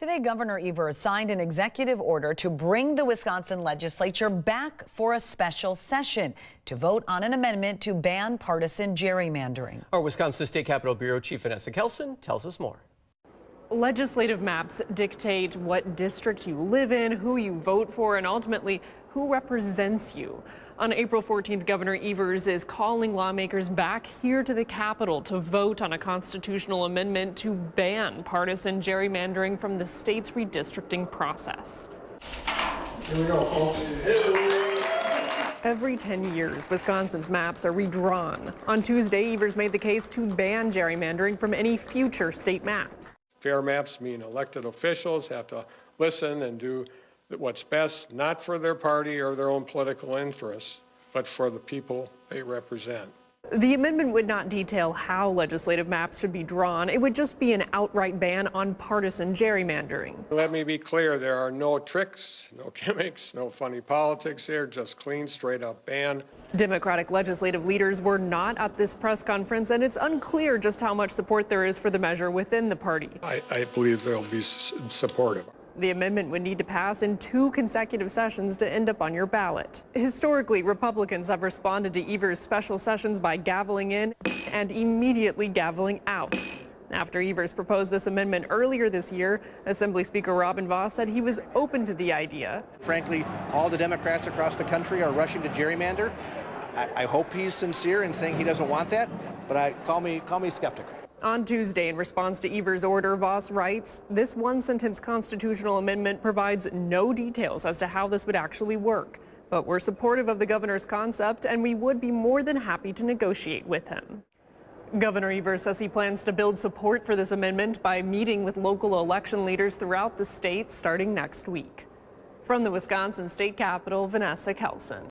Today, Governor Evers signed an executive order to bring the Wisconsin legislature back for a special session to vote on an amendment to ban partisan gerrymandering. Our Wisconsin State Capitol Bureau Chief Vanessa Kelson tells us more. Legislative maps dictate what district you live in, who you vote for, and ultimately who represents you. On April 14th, Governor Evers is calling lawmakers back here to the Capitol to vote on a constitutional amendment to ban partisan gerrymandering from the state's redistricting process. Here we go, folks. Every 10 years, Wisconsin's maps are redrawn. On Tuesday, Evers made the case to ban gerrymandering from any future state maps. Fair maps mean elected officials have to listen and do what's best, not for their party or their own political interests, but for the people they represent. The amendment would not detail how legislative maps should be drawn. It would just be an outright ban on partisan gerrymandering. Let me be clear, there are no tricks, no gimmicks, no funny politics here, just clean, straight up ban. Democratic legislative leaders were not at this press conference, and it's unclear just how much support there is for the measure within the party. I believe they'll be supportive. The amendment would need to pass in 2 consecutive sessions to end up on your ballot. Historically, Republicans have responded to Evers' special sessions by gaveling in and immediately gaveling out. After Evers proposed this amendment earlier this year, Assembly Speaker Robin Vos said he was open to the idea. Frankly, all the Democrats across the country are rushing to gerrymander. I hope he's sincere in saying he doesn't want that, but call me skeptical. On Tuesday, in response to Evers' order, Vos writes, "This one-sentence constitutional amendment provides no details as to how this would actually work, but we're supportive of the governor's concept, and we would be more than happy to negotiate with him." Governor Evers says he plans to build support for this amendment by meeting with local election leaders throughout the state starting next week. From the Wisconsin State Capitol, Vanessa Kelson.